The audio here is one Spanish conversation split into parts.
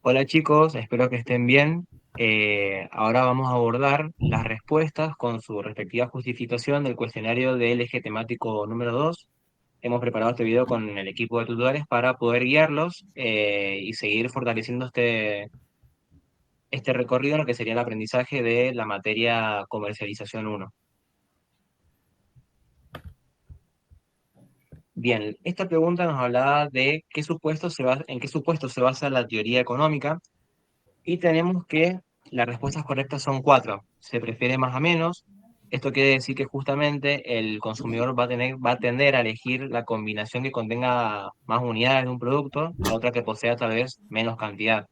Hola chicos, espero que estén bien. Ahora vamos a abordar las respuestas con su respectiva justificación del cuestionario del eje temático número 2. Hemos preparado este video con el equipo de tutores para poder guiarlos y seguir fortaleciendo este recorrido en lo que sería el aprendizaje de la materia comercialización uno. Bien, esta pregunta nos hablaba de en qué supuestos se basa la teoría económica. Y tenemos que las respuestas correctas son cuatro. Se prefiere más a menos. Esto quiere decir que justamente el consumidor va a tender a elegir la combinación que contenga más unidades de un producto, a otra que posea tal vez menos cantidad.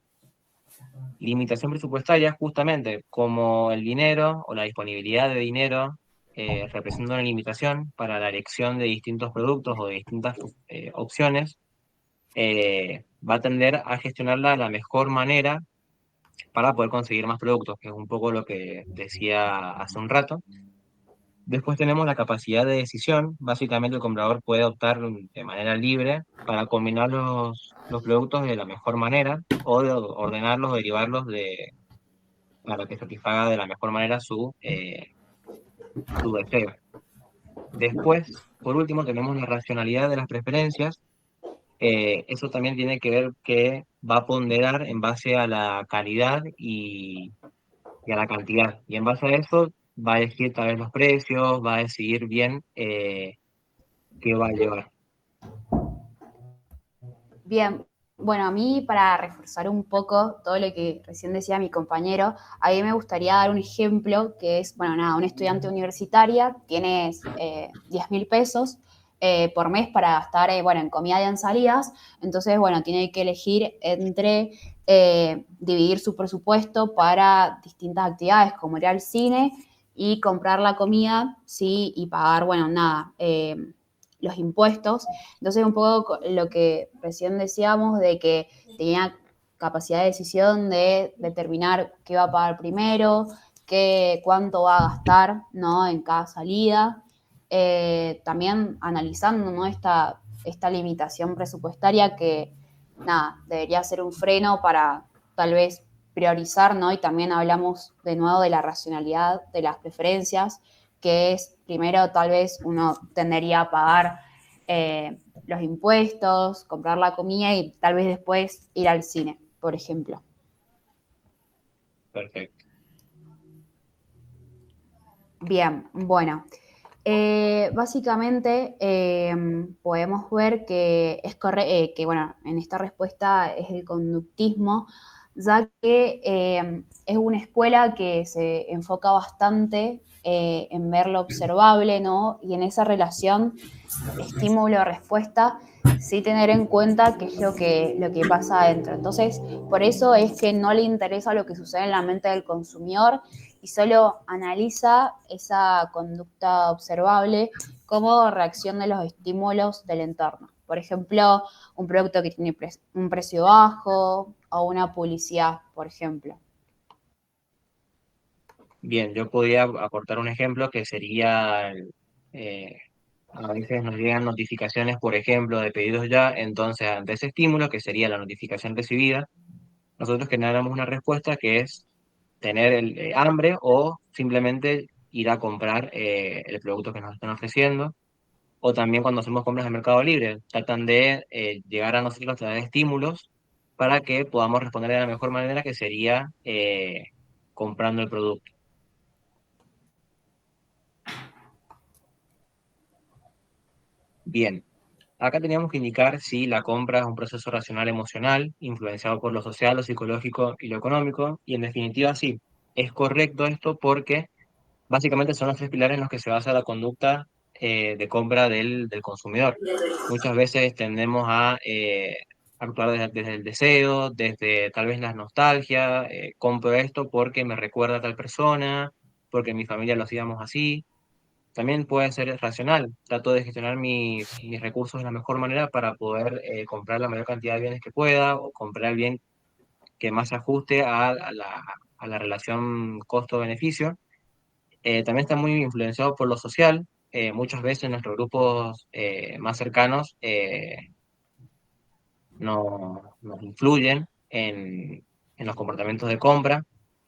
Limitación presupuestaria, justamente como el dinero o la disponibilidad de dinero representa una limitación para la elección de distintos productos o de distintas opciones, va a tender a gestionarla de la mejor manera para poder conseguir más productos, que es un poco lo que decía hace un rato. Después tenemos la capacidad de decisión. Básicamente el comprador puede optar de manera libre para combinar los productos de la mejor manera o de ordenarlos o derivarlos para que satisfaga de la mejor manera su deseo. Después, por último, tenemos la racionalidad de las preferencias. Eso también tiene que ver que va a ponderar en base a la calidad y a la cantidad. Y en base a eso va a elegir tal vez los precios, va a decidir bien qué va a llevar. Bien, bueno, a mí para reforzar un poco todo lo que recién decía mi compañero, a mí me gustaría dar un ejemplo que es, bueno, nada, una estudiante universitaria tiene 10.000 pesos por mes para gastar, bueno, en comida y en salidas, entonces, bueno, tiene que elegir entre dividir su presupuesto para distintas actividades, como ir al cine y comprar la comida, sí, y pagar, bueno, nada, los impuestos. Entonces, un poco lo que recién decíamos de que tenía capacidad de decisión de determinar qué va a pagar primero, cuánto va a gastar, ¿no? En cada salida. También analizando, ¿no? esta limitación presupuestaria que, nada, debería ser un freno para tal vez priorizar, ¿no? Y también hablamos de nuevo de la racionalidad de las preferencias, que es primero tal vez uno tendería a pagar los impuestos, comprar la comida y tal vez después ir al cine, por ejemplo. Perfecto. Bien, bueno. Básicamente podemos ver que, bueno, en esta respuesta es el conductismo, ya que es una escuela que se enfoca bastante en ver lo observable, ¿no? Y en esa relación estímulo-respuesta, sí tener en cuenta qué es lo que pasa adentro. Entonces, por eso es que no le interesa lo que sucede en la mente del consumidor y solo analiza esa conducta observable como reacción de los estímulos del entorno. Por ejemplo, un producto que tiene un precio bajo o una publicidad, por ejemplo. Bien, yo podría aportar un ejemplo que sería, eh, a veces nos llegan notificaciones, por ejemplo, de pedidos ya, entonces ante ese estímulo, que sería la notificación recibida, nosotros generamos una respuesta que es tener hambre o simplemente ir a comprar el producto que nos están ofreciendo. O también cuando hacemos compras en Mercado Libre, tratan de llegar a nosotros a través de estímulos para que podamos responder de la mejor manera, que sería comprando el producto. Bien, acá teníamos que indicar si la compra es un proceso racional emocional, influenciado por lo social, lo psicológico y lo económico, y en definitiva sí, es correcto esto porque básicamente son los tres pilares en los que se basa la conducta de compra del consumidor. Muchas veces tendemos a actuar desde el deseo, desde tal vez la nostalgia, compro esto porque me recuerda a tal persona, porque en mi familia lo hacíamos así. También puede ser racional, trato de gestionar mis recursos de la mejor manera para poder comprar la mayor cantidad de bienes que pueda o comprar el bien que más se ajuste a la relación costo-beneficio. También está muy influenciado por lo social. Muchas veces nuestros grupos más cercanos nos influyen. en los comportamientos de compra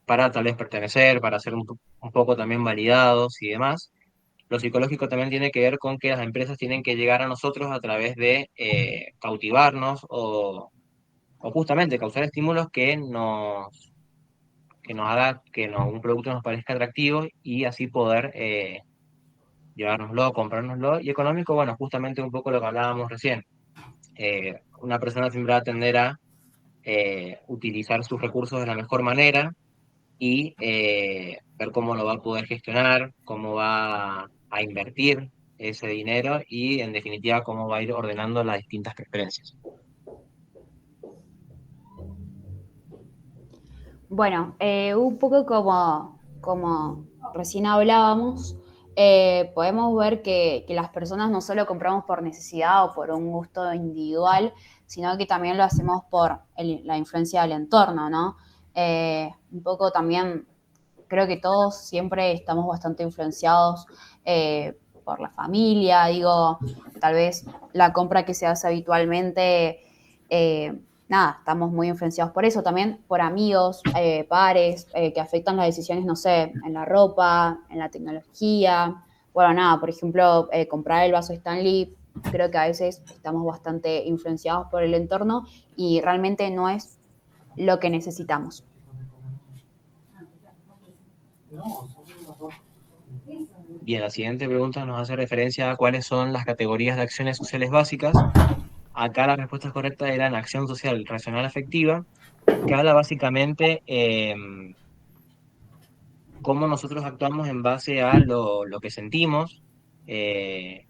para tal vez pertenecer, para ser un poco también validados y demás. Lo psicológico también tiene que ver con que las empresas tienen que llegar a nosotros a través de cautivarnos o justamente causar estímulos que nos haga un producto nos parezca atractivo y así poder llevárnoslo, comprárnoslo. Y económico, bueno, justamente un poco lo que hablábamos recién. Una persona siempre va a tender a utilizar sus recursos de la mejor manera y ver cómo lo va a poder gestionar, cómo va a invertir ese dinero y en definitiva cómo va a ir ordenando las distintas preferencias. Bueno, un poco como recién hablábamos, podemos ver que las personas no solo compramos por necesidad o por un gusto individual, sino que también lo hacemos por la influencia del entorno, ¿no? Un poco también creo que todos siempre estamos bastante influenciados por la familia, digo, tal vez la compra que se hace habitualmente, nada, estamos muy influenciados por eso, también por amigos, pares, que afectan las decisiones, no sé, en la ropa, en la tecnología, bueno, nada, por ejemplo, comprar el vaso Stanley, creo que a veces estamos bastante influenciados por el entorno y realmente no es lo que necesitamos. Bien, la siguiente pregunta nos hace referencia a cuáles son las categorías de acciones sociales básicas. Acá la respuesta correcta era en acción social racional afectiva, que habla básicamente cómo nosotros actuamos en base a lo que sentimos. Eh,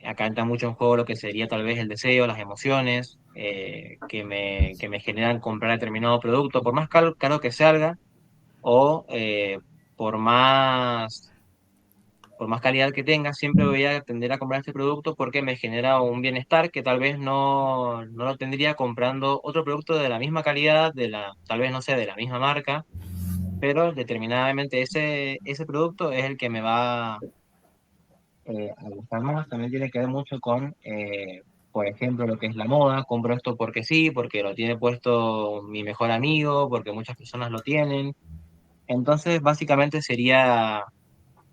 Acá entra mucho en juego lo que sería tal vez el deseo, las emociones, que me generan comprar determinado producto, por más caro que salga, o por más, por más calidad que tenga, siempre voy a tender a comprar este producto porque me genera un bienestar que tal vez no lo tendría comprando otro producto de la misma calidad, tal vez no sé, de la misma marca, pero determinadamente ese producto es el que me va a gustar más. También tiene que ver mucho con, por ejemplo, lo que es la moda. Compro esto porque sí, porque lo tiene puesto mi mejor amigo, porque muchas personas lo tienen. Entonces, básicamente sería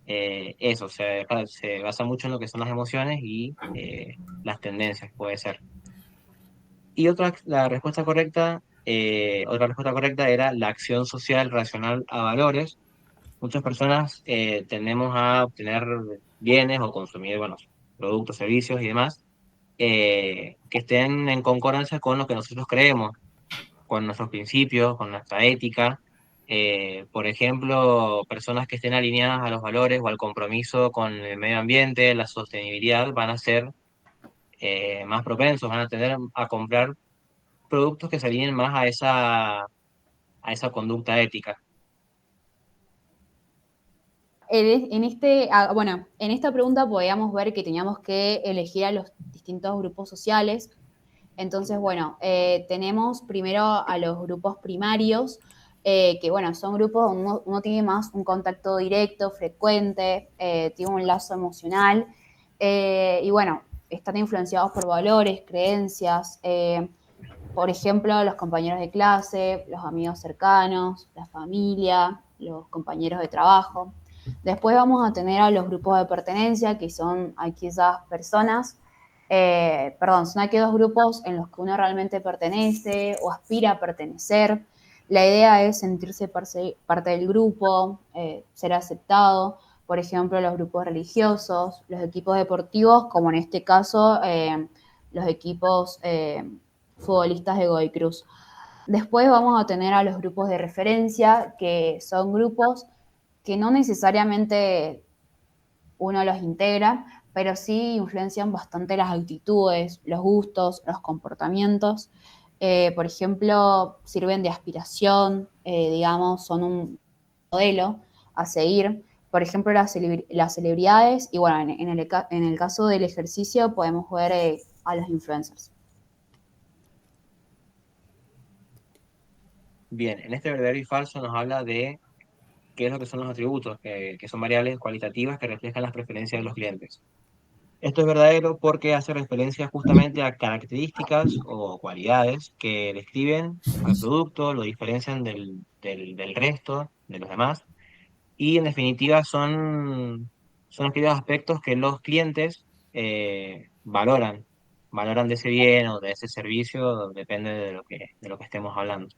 eso, se basa mucho en lo que son las emociones y las tendencias, puede ser. Y otra respuesta correcta era la acción social racional a valores. Muchas personas tendemos a obtener bienes o consumir, bueno, productos, servicios y demás, que estén en concordancia con lo que nosotros creemos, con nuestros principios, con nuestra ética. Por ejemplo, personas que estén alineadas a los valores o al compromiso con el medio ambiente, la sostenibilidad, van a ser más propensos, van a tender a comprar productos que se alineen más a esa conducta ética. Bueno, en esta pregunta podíamos ver que teníamos que elegir a los distintos grupos sociales. Entonces, bueno, tenemos primero a los grupos primarios, que bueno, son grupos donde uno tiene más un contacto directo, frecuente, tiene un lazo emocional, y bueno, están influenciados por valores, creencias, por ejemplo, los compañeros de clase, los amigos cercanos, la familia, los compañeros de trabajo. Después vamos a tener a los grupos de pertenencia, que son aquellas personas, son aquellos grupos en los que uno realmente pertenece o aspira a pertenecer. La idea es sentirse parte del grupo, ser aceptado. Por ejemplo, los grupos religiosos, los equipos deportivos, como en este caso, los equipos futbolistas de Godoy Cruz. Después vamos a tener a los grupos de referencia, que son grupos que no necesariamente uno los integra, pero sí influencian bastante las actitudes, los gustos, los comportamientos. Por ejemplo, sirven de aspiración, digamos, son un modelo a seguir. Por ejemplo, las celebridades y bueno, en el caso del ejercicio podemos ver a los influencers. Bien, en este verdadero y falso nos habla de qué es lo que son los atributos, que son variables cualitativas que reflejan las preferencias de los clientes. Esto es verdadero porque hace referencia justamente a características o cualidades que describen al producto, lo diferencian del resto, de los demás, y en definitiva son aquellos aspectos que los clientes valoran de ese bien o de ese servicio, depende de lo que estemos hablando.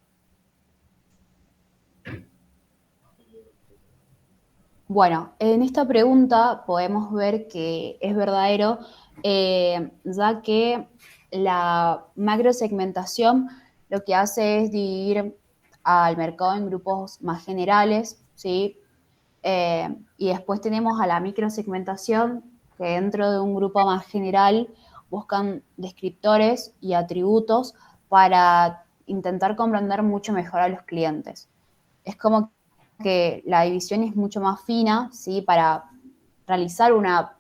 Bueno, en esta pregunta podemos ver que es verdadero, ya que la macrosegmentación lo que hace es dividir al mercado en grupos más generales, ¿sí? Y después tenemos a la microsegmentación, que dentro de un grupo más general buscan descriptores y atributos para intentar comprender mucho mejor a los clientes. Es como que la división es mucho más fina, ¿sí? Para realizar una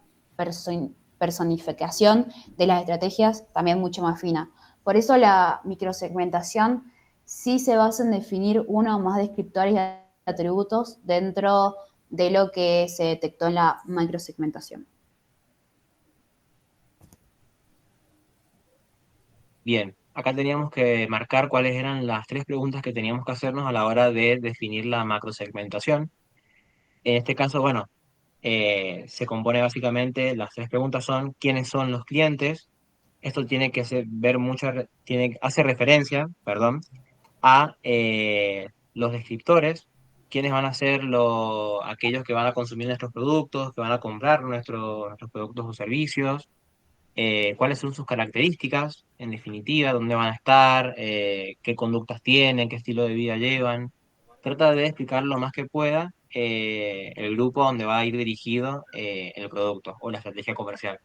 personificación de las estrategias también mucho más fina. Por eso la microsegmentación sí se basa en definir uno o más descriptores y atributos dentro de lo que se detectó en la macrosegmentación. Bien, acá teníamos que marcar cuáles eran las tres preguntas que teníamos que hacernos a la hora de definir la macrosegmentación. En este caso, bueno, se compone básicamente, las tres preguntas son: ¿quiénes son los clientes? Esto tiene que ver mucho, hace referencia, perdón, a los descriptores, quiénes van a ser aquellos que van a consumir nuestros productos, que van a comprar nuestros productos o servicios, cuáles son sus características, en definitiva, dónde van a estar, qué conductas tienen, qué estilo de vida llevan. Trata de explicar lo más que pueda el grupo donde va a ir dirigido el producto o la estrategia comercial.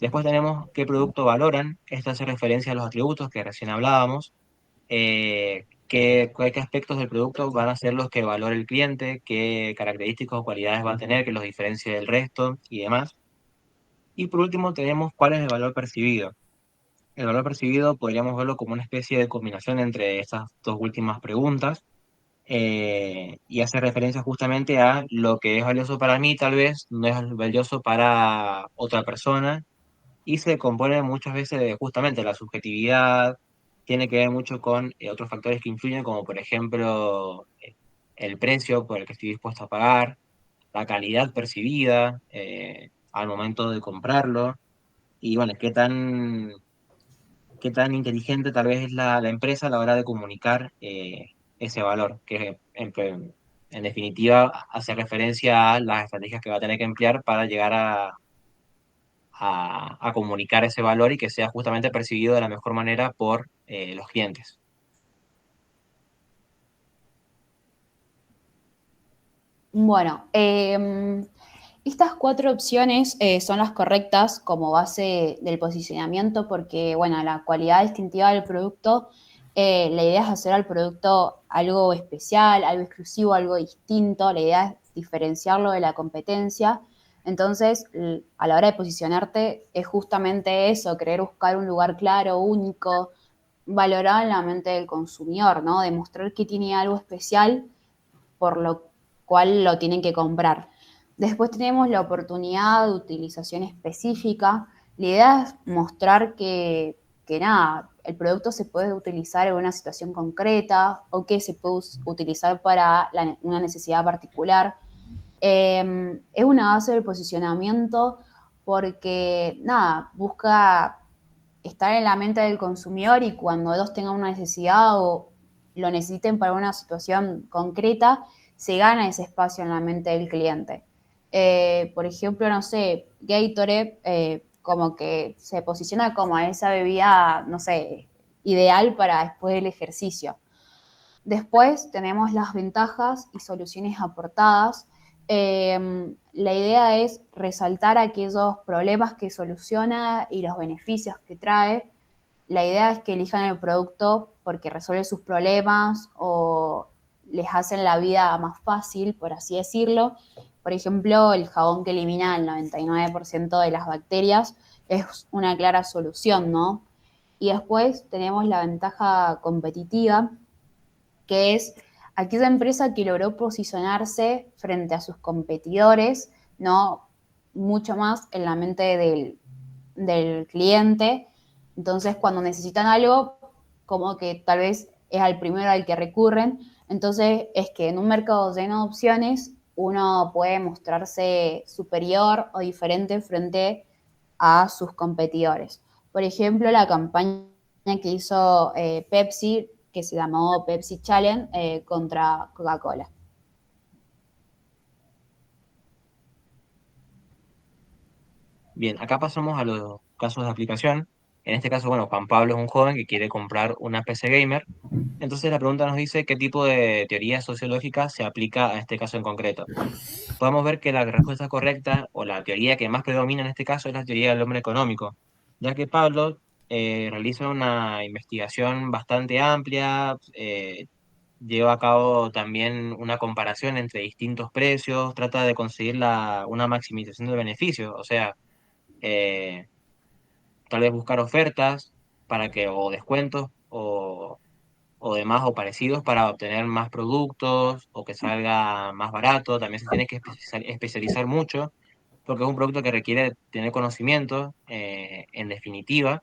Después tenemos qué producto valoran. Esto hace referencia a los atributos que recién hablábamos. Qué aspectos del producto van a ser los que valora el cliente, qué características o cualidades va a tener que los diferencie del resto y demás. Y por último tenemos cuál es el valor percibido. El valor percibido podríamos verlo como una especie de combinación entre estas dos últimas preguntas, y hace referencia justamente a lo que es valioso para mí, tal vez no es valioso para otra persona, y se compone muchas veces de justamente la subjetividad. Tiene que ver mucho con otros factores que influyen, como por ejemplo el precio por el que estoy dispuesto a pagar, la calidad percibida al momento de comprarlo, y bueno, qué tan inteligente tal vez es la empresa a la hora de comunicar ese valor, que en definitiva hace referencia a las estrategias que va a tener que emplear para llegar a comunicar ese valor y que sea justamente percibido de la mejor manera por los clientes. Bueno, estas cuatro opciones son las correctas como base del posicionamiento porque, bueno, la cualidad distintiva del producto, la idea es hacer al producto algo especial, algo exclusivo, algo distinto, la idea es diferenciarlo de la competencia. Entonces, a la hora de posicionarte es justamente eso, querer buscar un lugar claro, único, valorado en la mente del consumidor, ¿no? Demostrar que tiene algo especial por lo cual lo tienen que comprar. Después tenemos la oportunidad de utilización específica. La idea es mostrar que nada, el producto se puede utilizar en una situación concreta o que se puede utilizar para una necesidad particular. Es una base del posicionamiento porque, nada, busca estar en la mente del consumidor y cuando ellos tengan una necesidad o lo necesiten para una situación concreta, se gana ese espacio en la mente del cliente. Por ejemplo, no sé, Gatorade como que se posiciona como esa bebida, no sé, ideal para después del ejercicio. Después tenemos las ventajas y soluciones aportadas. La idea es resaltar aquellos problemas que soluciona y los beneficios que trae. La idea es que elijan el producto porque resuelve sus problemas o les hacen la vida más fácil, por así decirlo. Por ejemplo, el jabón que elimina el 99% de las bacterias es una clara solución, ¿no? Y después tenemos la ventaja competitiva, que es aquella empresa que logró posicionarse frente a sus competidores, ¿no? mucho más en la mente del cliente. Entonces, cuando necesitan algo, como que tal vez es al primero al que recurren. Entonces, es que en un mercado lleno de opciones, uno puede mostrarse superior o diferente frente a sus competidores. Por ejemplo, la campaña que hizo Pepsi, que se llamó Pepsi Challenge, contra Coca-Cola. Bien, acá pasamos a los casos de aplicación. En este caso, bueno, Juan Pablo es un joven que quiere comprar una PC gamer. Entonces la pregunta nos dice qué tipo de teoría sociológica se aplica a este caso en concreto. Podemos ver que la respuesta correcta o la teoría que más predomina en este caso es la teoría del hombre económico, ya que Pablo realiza una investigación bastante amplia, lleva a cabo también una comparación entre distintos precios, trata de conseguir una maximización del beneficio, o sea, eh, tal vez buscar ofertas para que, o descuentos, o demás o parecidos para obtener más productos o que salga más barato. También se tiene que especializar mucho porque es un producto que requiere tener conocimiento, en definitiva.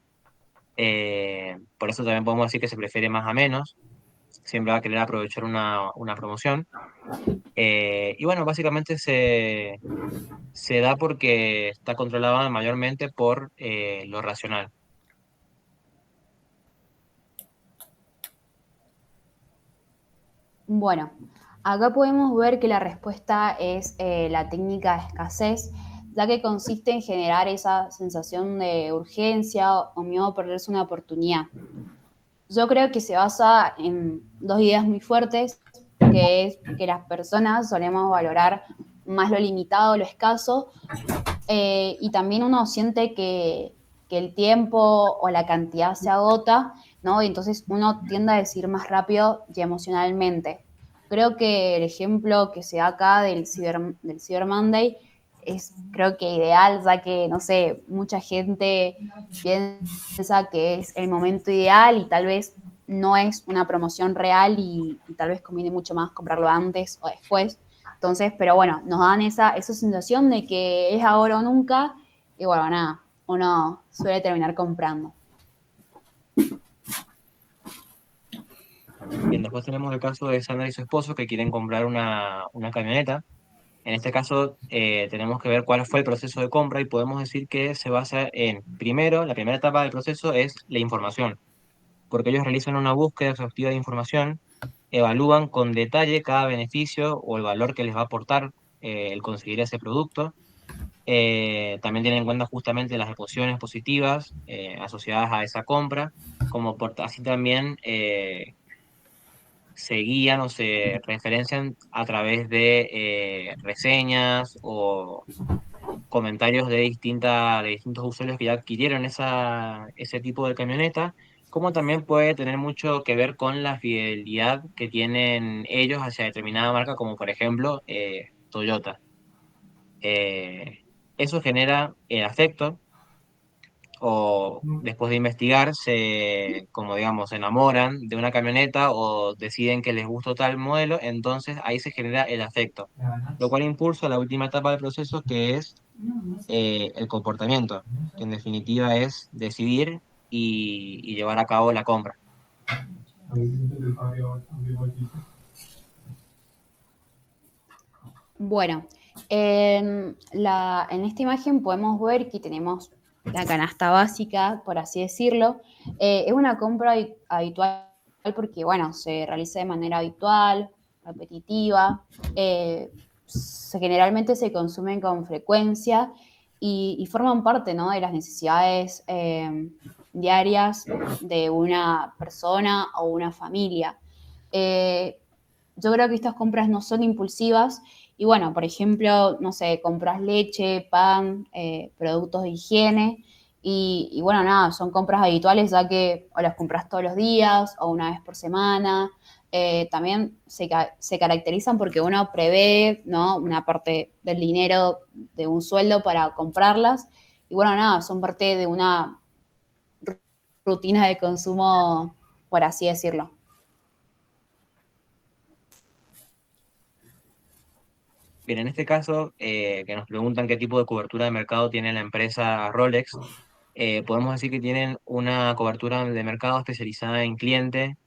Por eso también podemos decir que se prefiere más a menos. Siempre va a querer aprovechar una promoción. Y bueno, básicamente se da porque está controlada mayormente por lo racional. Bueno, acá podemos ver que la respuesta es la técnica de escasez, ya que consiste en generar esa sensación de urgencia o miedo a perderse una oportunidad. Yo creo que se basa en dos ideas muy fuertes, que es que las personas solemos valorar más lo limitado, lo escaso, y también uno siente que el tiempo o la cantidad se agota, ¿no? Y entonces uno tiende a decir más rápido y emocionalmente. Creo que el ejemplo que se da acá del Cyber Monday es, creo que ideal, ya que, no sé, mucha gente piensa que es el momento ideal y tal vez no es una promoción real y tal vez conviene mucho más comprarlo antes o después. Entonces, pero bueno, nos dan esa sensación de que es ahora o nunca, y bueno, nada, uno suele terminar comprando. Bien, después tenemos el caso de Sandra y su esposo que quieren comprar una camioneta. En este caso, tenemos que ver cuál fue el proceso de compra y podemos decir que se basa en, primero, la primera etapa del proceso es la información, porque ellos realizan una búsqueda exhaustiva de información, evalúan con detalle cada beneficio o el valor que les va a aportar el conseguir ese producto. También tienen en cuenta justamente las emociones positivas asociadas a esa compra, como así también se guían o se referencian a través de reseñas o comentarios de distintos usuarios que ya adquirieron ese tipo de camioneta, como también puede tener mucho que ver con la fidelidad que tienen ellos hacia determinada marca, como por ejemplo Toyota. Eh, Eso genera afecto o después de investigar como digamos, se enamoran de una camioneta o deciden que les gustó tal modelo, entonces ahí se genera el afecto, lo cual impulsa la última etapa del proceso que es el comportamiento, que en definitiva es decidir y llevar a cabo la compra. Bueno, en esta imagen podemos ver que tenemos la canasta básica, por así decirlo. Es una compra habitual porque, bueno, se realiza de manera habitual, repetitiva, generalmente se consumen con frecuencia y forman parte, ¿no?, de las necesidades diarias de una persona o una familia. Eh, yo creo que estas compras no son impulsivas y bueno, por ejemplo, no sé, compras leche, pan, productos de higiene y bueno, nada, son compras habituales ya que o las compras todos los días o una vez por semana. También se caracterizan porque uno prevé, ¿no?, una parte del dinero de un sueldo para comprarlas y bueno, nada, son parte de una rutina de consumo, por así decirlo. Bien, en este caso, que nos preguntan qué tipo de cobertura de mercado tiene la empresa Rolex, podemos decir que tienen una cobertura de mercado especializada en cliente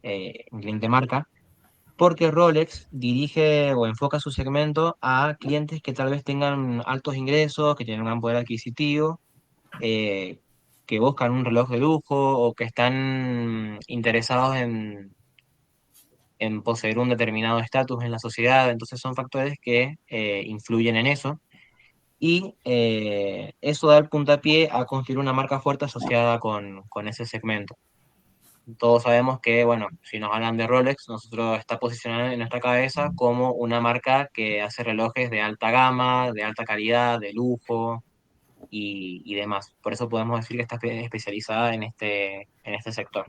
marca, porque Rolex dirige o enfoca su segmento a clientes que tal vez tengan altos ingresos, que tienen un gran poder adquisitivo, eh, que buscan un reloj de lujo o que están interesados en poseer un determinado estatus en la sociedad. Entonces son factores que influyen en eso. Y eso da el puntapié a construir una marca fuerte asociada con ese segmento. Todos sabemos que, bueno, si nos hablan de Rolex, nosotros está posicionado en nuestra cabeza como una marca que hace relojes de alta gama, de alta calidad, de lujo y demás. Por eso podemos decir que está especializada en este sector.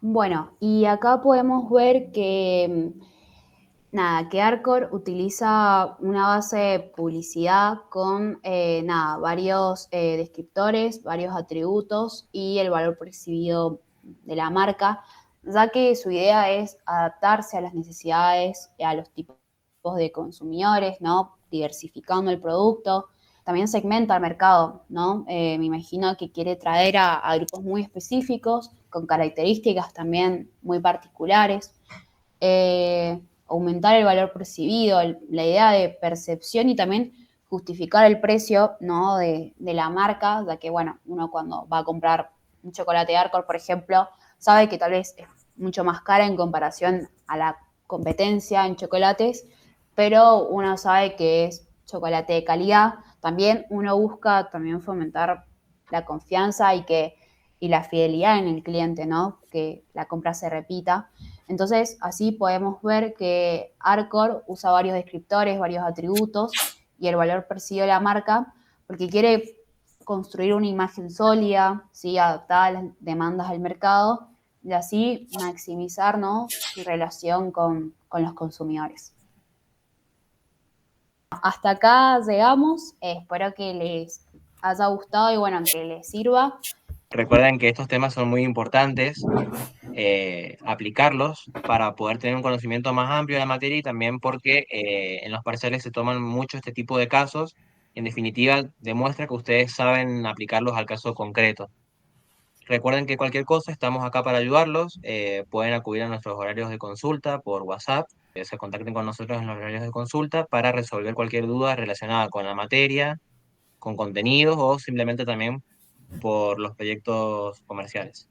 Bueno, y acá podemos ver que, nada, que Arcor utiliza una base de publicidad con, nada, varios descriptores, varios atributos y el valor percibido de la marca, ya que su idea es adaptarse a las necesidades, a los tipos de consumidores, ¿no? Diversificando el producto. También segmenta el mercado, ¿no? Me imagino que quiere traer a grupos muy específicos, con características también muy particulares. Aumentar el valor percibido, la idea de percepción y también justificar el precio, ¿no? de la marca, ya que, bueno, uno cuando va a comprar un chocolate Arcor, por ejemplo, sabe que tal vez es mucho más cara en comparación a la competencia en chocolates, pero uno sabe que es chocolate de calidad. También uno busca también fomentar la confianza y la fidelidad en el cliente, ¿no? Que la compra se repita. Entonces, así podemos ver que Arcor usa varios descriptores, varios atributos y el valor percibido de la marca porque quiere construir una imagen sólida, ¿sí? Adaptada a las demandas del mercado y así maximizar, ¿no? Su relación con los consumidores. Hasta acá llegamos, espero que les haya gustado y bueno, que les sirva. Recuerden que estos temas son muy importantes, aplicarlos para poder tener un conocimiento más amplio de la materia y también porque en los parciales se toman mucho este tipo de casos. En definitiva, demuestra que ustedes saben aplicarlos al caso concreto. Recuerden que cualquier cosa estamos acá para ayudarlos. Pueden acudir a nuestros horarios de consulta por WhatsApp. Se contacten con nosotros en los horarios de consulta para resolver cualquier duda relacionada con la materia, con contenidos o simplemente también por los proyectos comerciales.